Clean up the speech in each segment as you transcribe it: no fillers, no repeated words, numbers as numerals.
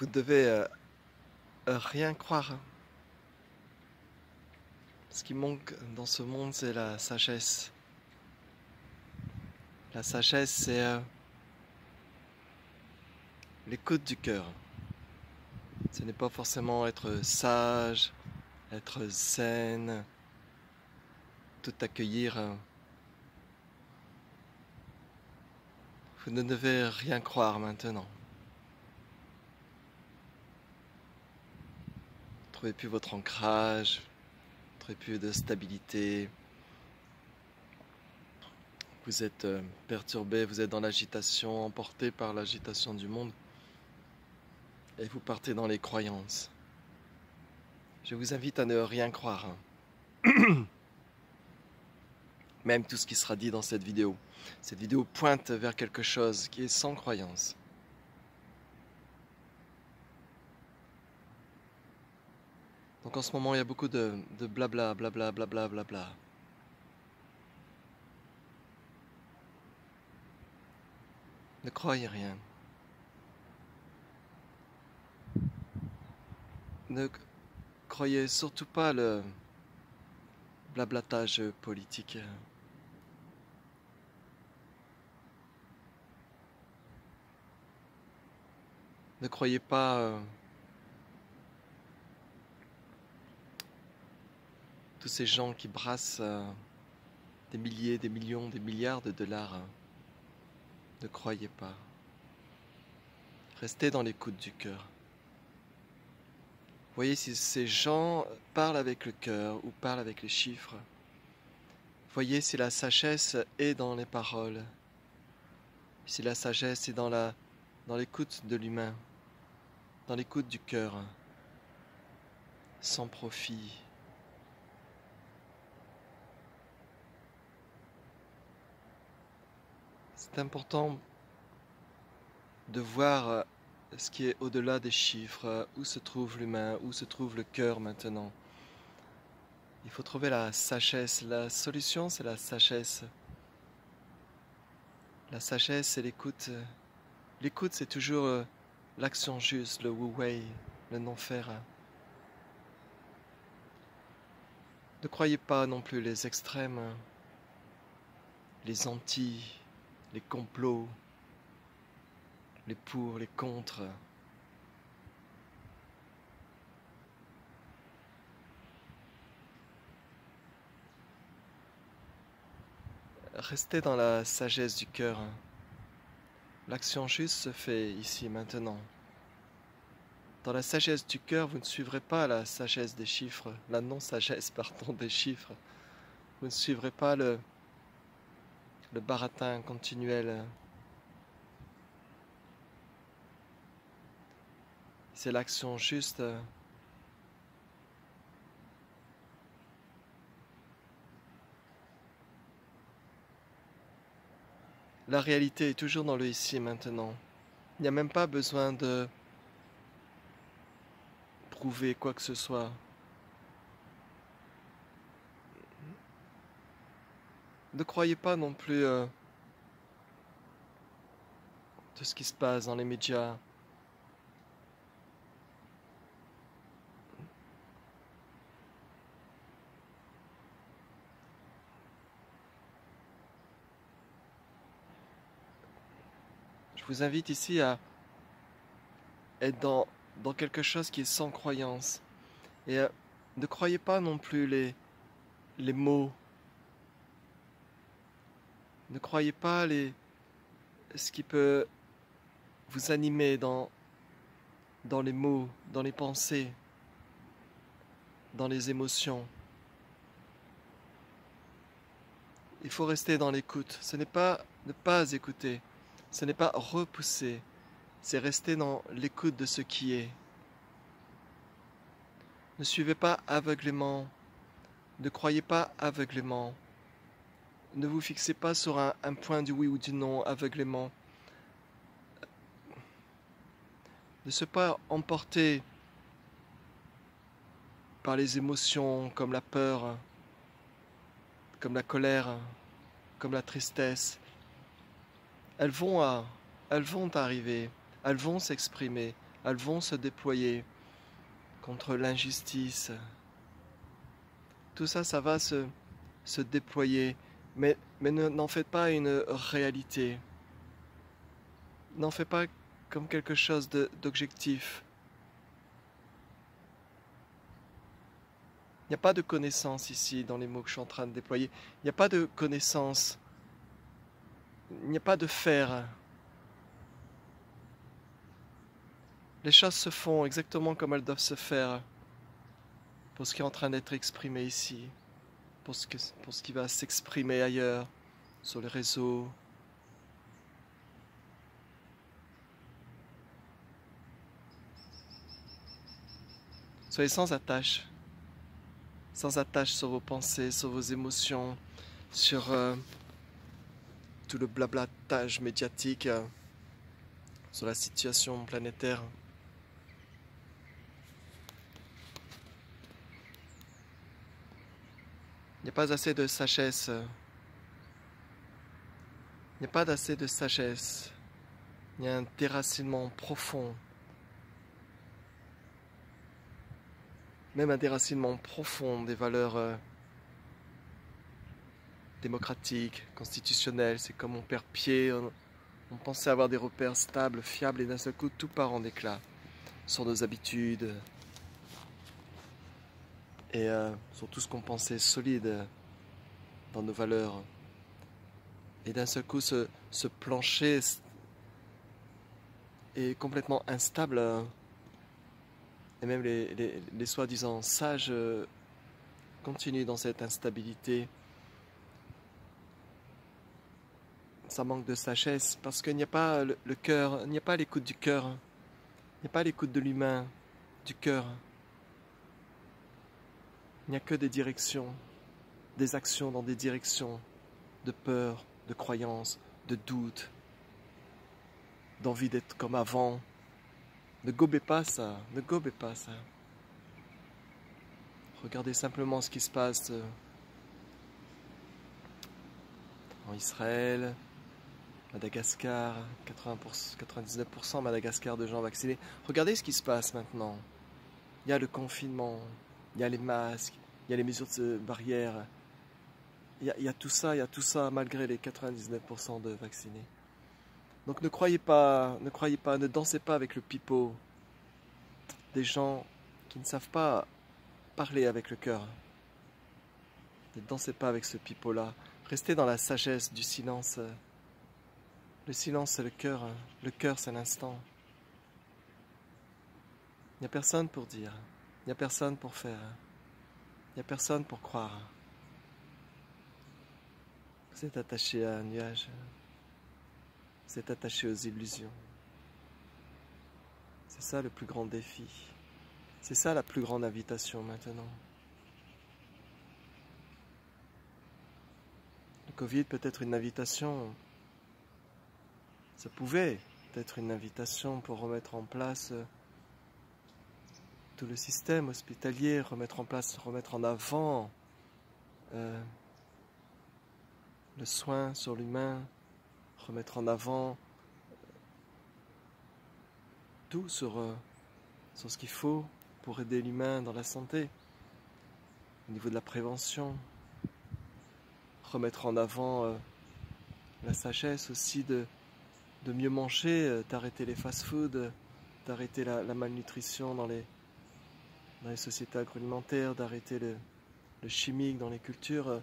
Vous ne devez rien croire. Ce qui manque dans ce monde, c'est la sagesse. La sagesse, c'est l'écoute du cœur. Ce n'est pas forcément être sage, être zen, tout accueillir. Vous ne devez rien croire maintenant. Trouvez plus votre ancrage, trouvez plus de stabilité. Vous êtes perturbé, vous êtes dans l'agitation, emporté par l'agitation du monde. Et vous partez dans les croyances. Je vous invite à ne rien croire. Même tout ce qui sera dit dans cette vidéo. Cette vidéo pointe vers quelque chose qui est sans croyance. Donc en ce moment, il y a beaucoup de blabla, blabla, blabla, blabla. Ne croyez rien. Ne croyez surtout pas le blablatage politique. Ne croyez pas tous ces gens qui brassent des milliers, des millions, des milliards de dollars. Ne croyez pas. Restez dans l'écoute du cœur. Voyez si ces gens parlent avec le cœur ou parlent avec les chiffres. Voyez si la sagesse est dans les paroles. Si la sagesse est dans l'écoute de l'humain, dans l'écoute du cœur, sans profit. C'est important de voir ce qui est au-delà des chiffres, où se trouve l'humain, où se trouve le cœur maintenant. Il faut trouver la sagesse. La solution, c'est la sagesse. La sagesse, c'est l'écoute. L'écoute, c'est toujours l'action juste, le wu-wei, le non-faire. Ne croyez pas non plus les extrêmes, les anti, les complots, les pour, les contre. Restez dans la sagesse du cœur. L'action juste se fait ici, maintenant. Dans la sagesse du cœur, vous ne suivrez pas la sagesse des chiffres, la non-sagesse, pardon, des chiffres. Vous ne suivrez pas le baratin continuel. C'est l'action juste. La réalité est toujours dans le ici et maintenant. Il n'y a même pas besoin de prouver quoi que ce soit. Ne croyez pas non plus tout ce qui se passe dans les médias. Je vous invite ici à être dans quelque chose qui est sans croyance. Et ne croyez pas non plus les mots. Ne croyez pas ce qui peut vous animer dans les mots, dans les pensées, dans les émotions. Il faut rester dans l'écoute. Ce n'est pas ne pas écouter. Ce n'est pas repousser. C'est rester dans l'écoute de ce qui est. Ne suivez pas aveuglément. Ne croyez pas aveuglément. Ne vous fixez pas sur un point du oui ou du non aveuglément. Ne soyez pas emporté par les émotions comme la peur, comme la colère, comme la tristesse. Elles vont arriver, elles vont s'exprimer, elles vont se déployer contre l'injustice. Tout ça, ça va se déployer. Mais n'en faites pas une réalité. N'en faites pas comme quelque chose d'objectif. Il n'y a pas de connaissance ici dans les mots que je suis en train de déployer. Il n'y a pas de connaissance. Il n'y a pas de faire. Les choses se font exactement comme elles doivent se faire pour ce qui est en train d'être exprimé ici, pour ce qui va s'exprimer ailleurs, sur les réseaux. Soyez sans attache sur vos pensées, sur vos émotions, sur tout le blablatage médiatique, sur la situation planétaire. Il n'y a pas assez de sagesse. Il n'y a pas assez de sagesse. Il y a un déracinement profond. Même un déracinement profond des valeurs démocratiques, constitutionnelles. C'est comme on perd pied. On pensait avoir des repères stables, fiables, et d'un seul coup, tout part en éclats. Sur nos habitudes. Et sur tout ce qu'on pensait solide dans nos valeurs. Et d'un seul coup, ce plancher est complètement instable. Et même les soi-disant sages continuent dans cette instabilité. Ça manque de sagesse parce qu'il n'y a pas le cœur, il n'y a pas l'écoute du cœur, il n'y a pas l'écoute de l'humain, du cœur. Il n'y a que des directions, des actions dans des directions de peur, de croyance, de doute, d'envie d'être comme avant. Ne gobez pas ça, ne gobez pas ça. Regardez simplement ce qui se passe en Israël, Madagascar, 99% Madagascar de gens vaccinés. Regardez ce qui se passe maintenant. Il y a le confinement, il y a les masques, il y a les mesures de barrière. Il y a tout ça malgré les 99% de vaccinés. Donc ne croyez pas, ne dansez pas avec le pipeau des gens qui ne savent pas parler avec le cœur. Ne dansez pas avec ce pipeau-là. Restez dans la sagesse du silence. Le silence, c'est le cœur, c'est l'instant. Il n'y a personne pour dire, il n'y a personne pour faire, il n'y a personne pour croire. Vous êtes attaché à un nuage, vous êtes attaché aux illusions. C'est ça le plus grand défi. C'est ça la plus grande invitation maintenant. Le Covid peut être une invitation. Ça pouvait être une invitation pour remettre en place tout le système hospitalier, remettre en avant le soin sur l'humain, remettre en avant tout sur ce qu'il faut pour aider l'humain dans la santé, au niveau de la prévention, remettre en avant la sagesse aussi de mieux manger, d'arrêter les fast-foods, d'arrêter la malnutrition dans les sociétés agroalimentaires, d'arrêter le chimique dans les cultures.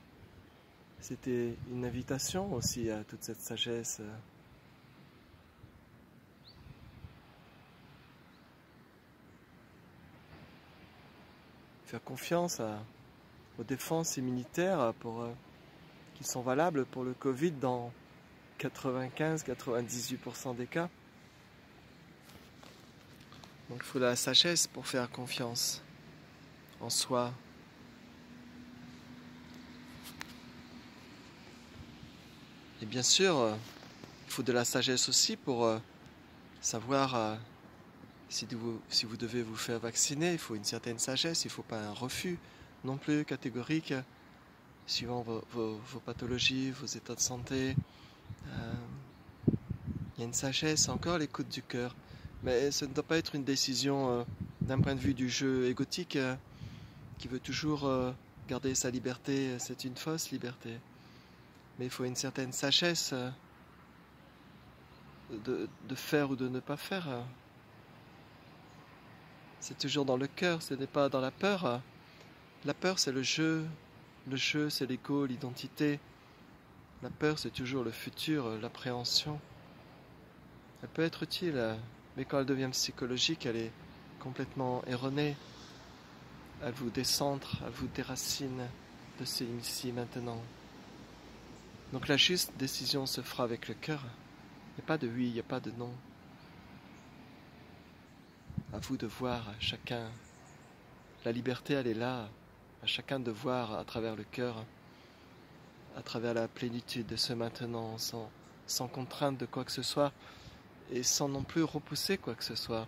C'était une invitation aussi à toute cette sagesse. Faire confiance aux défenses immunitaires qui sont valables pour le Covid dans 95-98% des cas. Donc il faut de la sagesse pour faire confiance en soi. Et bien sûr, il faut de la sagesse aussi pour savoir si vous devez vous faire vacciner. Il faut une certaine sagesse, il ne faut pas un refus non plus catégorique, suivant vos pathologies, vos états de santé. Il y a une sagesse, encore l'écoute du cœur. Mais ce ne doit pas être une décision d'un point de vue du jeu égotique qui veut toujours garder sa liberté. C'est une fausse liberté. Mais il faut une certaine sagesse de faire ou de ne pas faire. C'est toujours dans le cœur, ce n'est pas dans la peur. La peur, c'est le jeu. Le jeu, c'est l'ego, l'identité. La peur, c'est toujours le futur, l'appréhension. Elle peut être utile, mais quand elle devient psychologique, elle est complètement erronée. Elle vous décentre, elle vous déracine de ce ici maintenant. Donc la juste décision se fera avec le cœur. Il n'y a pas de oui, il n'y a pas de non. À vous de voir, chacun. La liberté, elle est là. À chacun de voir à travers le cœur, à travers la plénitude de ce maintenant, sans contrainte de quoi que ce soit, et sans non plus repousser quoi que ce soit.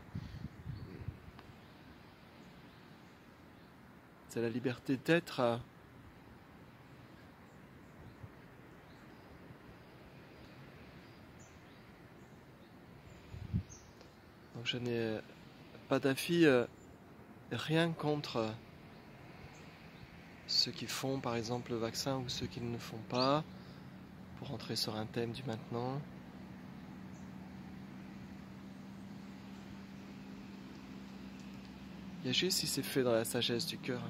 C'est la liberté d'être. Donc je n'ai pas d'avis, rien contre ceux qui font par exemple le vaccin ou ceux qui ne le font pas, pour rentrer sur un thème du maintenant. Il y a juste si c'est fait dans la sagesse du cœur,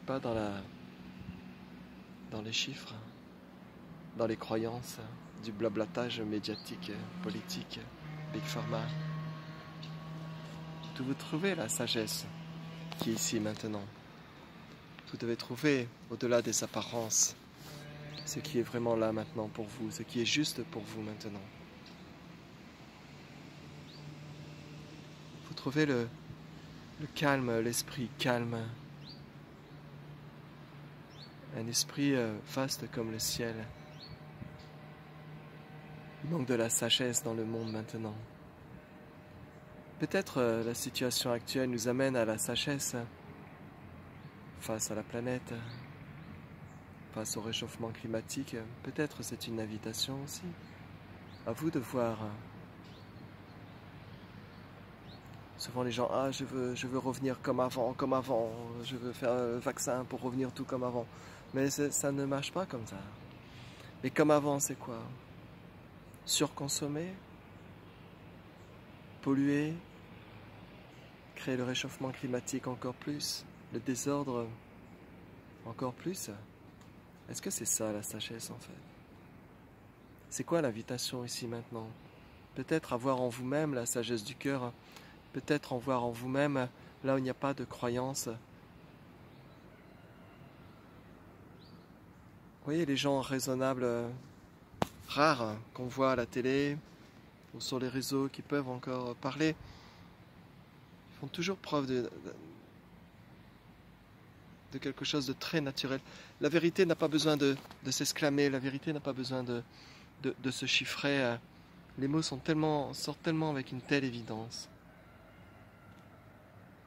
pas dans les chiffres, dans les croyances, du blablatage médiatique, politique, Big Pharma. Vous trouvez la sagesse qui est ici maintenant. Vous devez trouver, au-delà des apparences, ce qui est vraiment là maintenant pour vous, ce qui est juste pour vous maintenant. Vous trouvez le calme, l'esprit calme, un esprit vaste comme le ciel. Il manque de la sagesse dans le monde maintenant. Peut-être la situation actuelle nous amène à la sagesse face à la planète, face au réchauffement climatique. Peut-être c'est une invitation aussi. À vous de voir. Souvent les gens, je veux revenir comme avant, je veux faire un vaccin pour revenir tout comme avant. Mais ça ne marche pas comme ça. Mais comme avant, c'est quoi? Surconsommer, polluer, créer le réchauffement climatique encore plus, le désordre encore plus. Est-ce que c'est ça la sagesse en fait? C'est quoi l'invitation ici maintenant? Peut-être avoir en vous-même la sagesse du cœur, peut-être en voir en vous-même là où il n'y a pas de croyance. Vous voyez les gens raisonnables, rares, qu'on voit à la télé ou sur les réseaux qui peuvent encore parler, font toujours preuve de quelque chose de très naturel. La vérité n'a pas besoin de s'exclamer, la vérité n'a pas besoin de se chiffrer. Les mots sortent tellement avec une telle évidence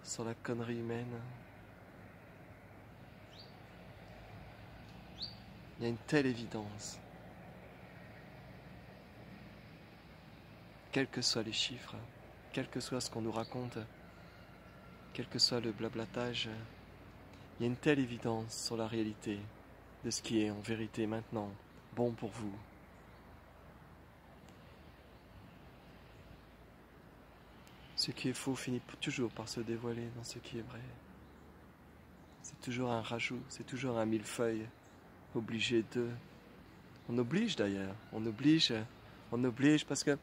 sur la connerie humaine. Il y a une telle évidence. Quels que soient les chiffres, quel que soit ce qu'on nous raconte, quel que soit le blablatage, il y a une telle évidence sur la réalité de ce qui est en vérité maintenant bon pour vous. Ce qui est faux finit toujours par se dévoiler dans ce qui est vrai. C'est toujours un rajout, c'est toujours un millefeuille obligé de. On oblige d'ailleurs, on oblige parce que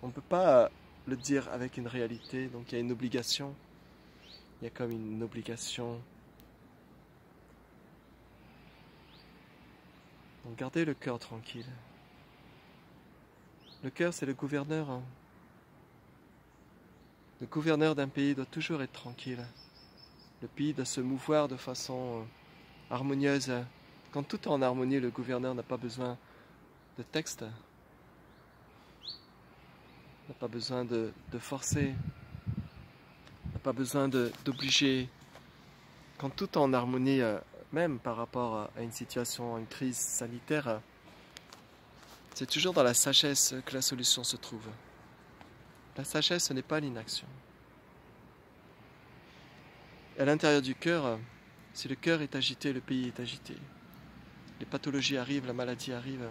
on ne peut pas le dire avec une réalité, donc il y a une obligation. Il y a comme une obligation. Donc gardez le cœur tranquille. Le cœur, c'est le gouverneur. Le gouverneur d'un pays doit toujours être tranquille. Le pays doit se mouvoir de façon harmonieuse. Quand tout est en harmonie, le gouverneur n'a pas besoin de texte. N'a pas besoin de forcer. N'a pas besoin d'obliger. Quand tout est en harmonie, même par rapport à une situation, à une crise sanitaire, c'est toujours dans la sagesse que la solution se trouve. La sagesse, ce n'est pas l'inaction. À l'intérieur du cœur, si le cœur est agité, le pays est agité. Les pathologies arrivent, la maladie arrive.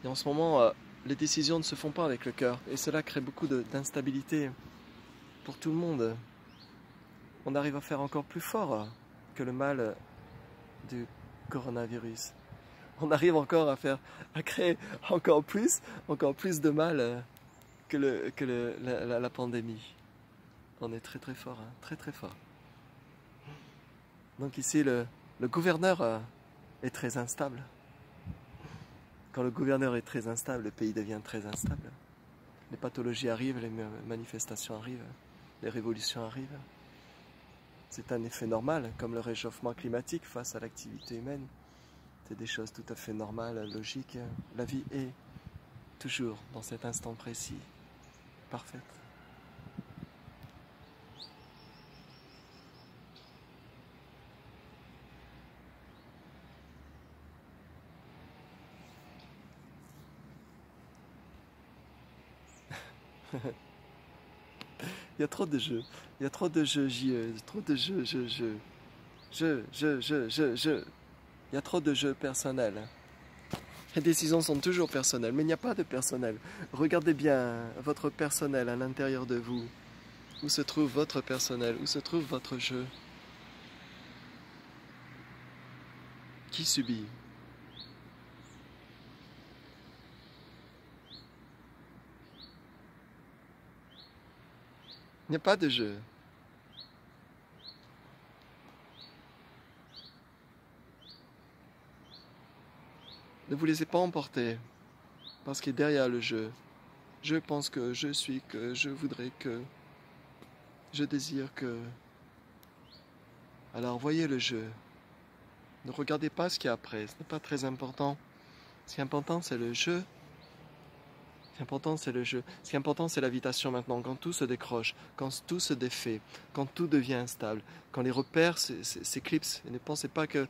Et en ce moment, les décisions ne se font pas avec le cœur. Et cela crée beaucoup d'instabilité pour tout le monde. On arrive à faire encore plus fort que le mal du coronavirus. On arrive encore à créer encore plus de mal que la pandémie. On est très très fort, hein, très très fort. Donc ici, le gouverneur est très instable. Quand le gouverneur est très instable, le pays devient très instable. Les pathologies arrivent, les manifestations arrivent, les révolutions arrivent. C'est un effet normal, comme le réchauffement climatique face à l'activité humaine. C'est des choses tout à fait normales, logiques. La vie est toujours, dans cet instant précis, parfaite. Il y a trop de jeux. Il y a trop de jeux JE, trop de jeux, Il y a trop de jeux personnels. Les décisions sont toujours personnelles, mais il n'y a pas de personnel. Regardez bien votre personnel à l'intérieur de vous. Où se trouve votre personnel? Où se trouve votre jeu? Qui subit? Il n'y a pas de jeu. Ne vous laissez pas emporter par ce qui est derrière le jeu. Je pense que, je suis que, je voudrais que, je désire que. Alors voyez le jeu. Ne regardez pas ce qu'il y a après, ce n'est pas très important. Ce qui est important, c'est le jeu. Ce qui est important, c'est le jeu. Ce qui est important, c'est l'invitation maintenant. Quand tout se décroche, quand tout se défait, quand tout devient instable, quand les repères s'éclipsent. Et ne pensez pas que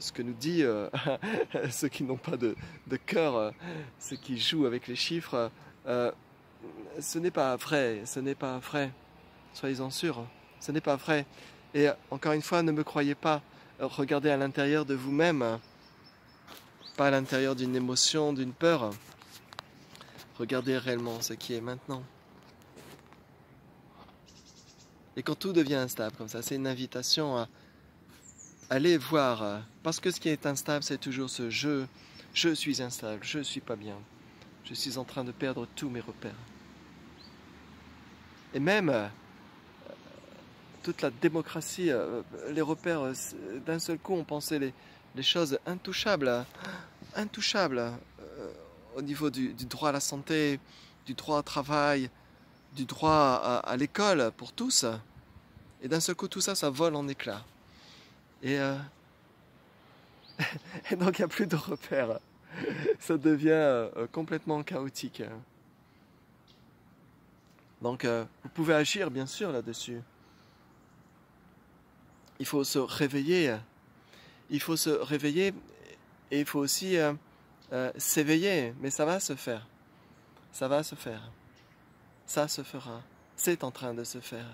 ce que nous dit ceux qui n'ont pas de cœur, ceux qui jouent avec les chiffres, ce n'est pas vrai. Ce n'est pas vrai. Soyez-en sûrs. Ce n'est pas vrai. Et encore une fois, ne me croyez pas. Regardez à l'intérieur de vous-même, pas à l'intérieur d'une émotion, d'une peur. Regardez réellement ce qui est maintenant. Et quand tout devient instable comme ça, c'est une invitation à aller voir. Parce que ce qui est instable, c'est toujours ce jeu. Je suis instable, je ne suis pas bien. Je suis en train de perdre tous mes repères. Et même toute la démocratie, les repères, d'un seul coup, on pensait les choses intouchables. Intouchables. Au niveau du droit à la santé, du droit au travail, du droit à l'école pour tous. Et d'un seul coup, tout ça, ça vole en éclats. Et donc, il n'y a plus de repères. Ça devient complètement chaotique. Donc, vous pouvez agir, bien sûr, là-dessus. Il faut se réveiller. Il faut se réveiller et il faut aussi s'éveiller. Mais ça va se faire. Ça va se faire. Ça se fera. C'est en train de se faire.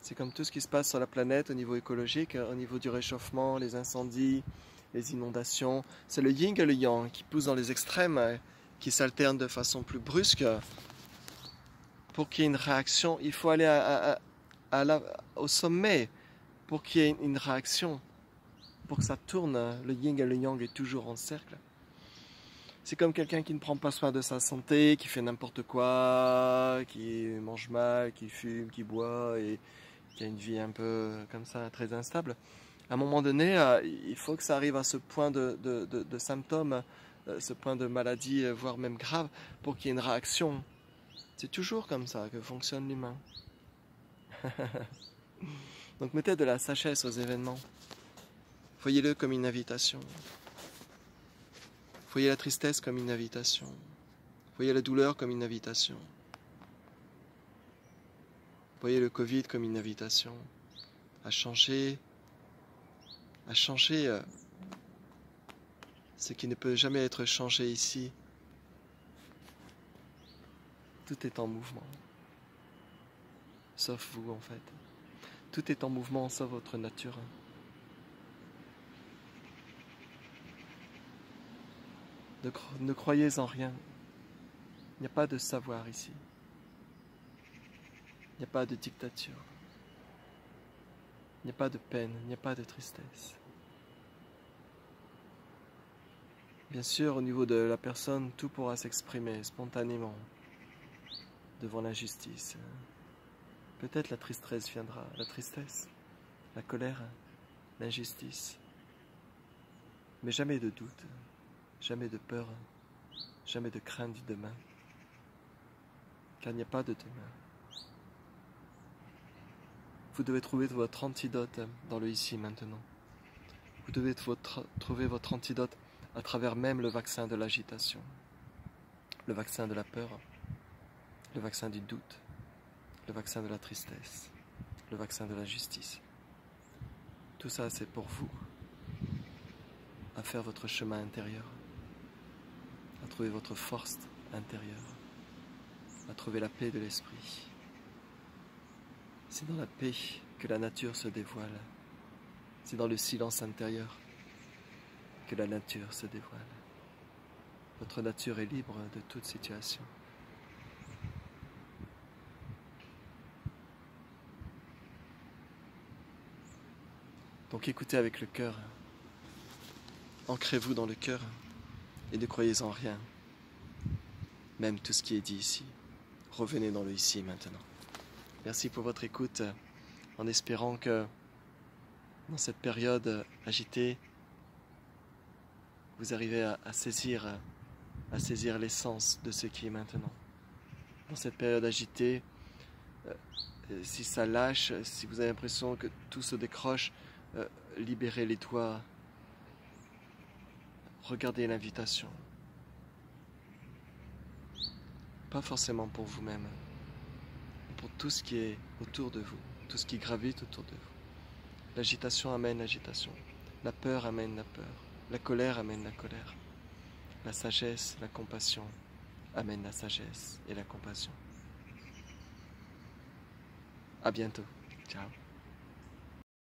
C'est comme tout ce qui se passe sur la planète au niveau écologique, au niveau du réchauffement, les incendies, les inondations. C'est le yin et le yang qui poussent dans les extrêmes, qui s'alternent de façon plus brusque. Pour qu'il y ait une réaction, il faut aller au sommet pour qu'il y ait une réaction. Pour que ça tourne, le yin et le yang est toujours en cercle. C'est comme quelqu'un qui ne prend pas soin de sa santé, qui fait n'importe quoi, qui mange mal, qui fume, qui boit et qui a une vie un peu comme ça, très instable. À un moment donné, il faut que ça arrive à ce point de symptômes, ce point de maladie, voire même grave, pour qu'il y ait une réaction. C'est toujours comme ça que fonctionne l'humain. Donc mettez de la sagesse aux événements. Voyez-le comme une invitation. Voyez la tristesse comme une invitation. Voyez la douleur comme une invitation. Voyez le Covid comme une invitation à changer à changer ce qui ne peut jamais être changé ici. Tout est en mouvement, sauf vous en fait. Tout est en mouvement sauf votre nature. Ne croyez en rien. Il n'y a pas de savoir ici. Il n'y a pas de dictature. Il n'y a pas de peine, il n'y a pas de tristesse. Bien sûr, au niveau de la personne, tout pourra s'exprimer spontanément devant l'injustice. Peut-être la tristesse viendra, la tristesse, la colère, l'injustice. Mais jamais de doute, jamais de peur, jamais de crainte du demain. Car il n'y a pas de demain. Vous devez trouver votre antidote dans le ici maintenant. Vous devez trouver votre antidote à travers même le vaccin de l'agitation, le vaccin de la peur, le vaccin du doute, le vaccin de la tristesse, le vaccin de la justice. Tout ça, c'est pour vous, à faire votre chemin intérieur, à trouver votre force intérieure, à trouver la paix de l'esprit. C'est dans la paix que la nature se dévoile. C'est dans le silence intérieur que la nature se dévoile. Votre nature est libre de toute situation. Donc écoutez avec le cœur. Ancrez-vous dans le cœur et ne croyez en rien. Même tout ce qui est dit ici. Revenez dans le ici maintenant. Merci pour votre écoute, en espérant que dans cette période agitée, vous arrivez à saisir l'essence de ce qui est maintenant. Dans cette période agitée, si ça lâche, si vous avez l'impression que tout se décroche, libérez les doigts. Regardez l'invitation. Pas forcément pour vous-même, mais pour tout ce qui est autour de vous, tout ce qui gravite autour de vous. L'agitation amène l'agitation. La peur amène la peur. La colère amène la colère. La sagesse, la compassion amène la sagesse et la compassion. À bientôt. Ciao.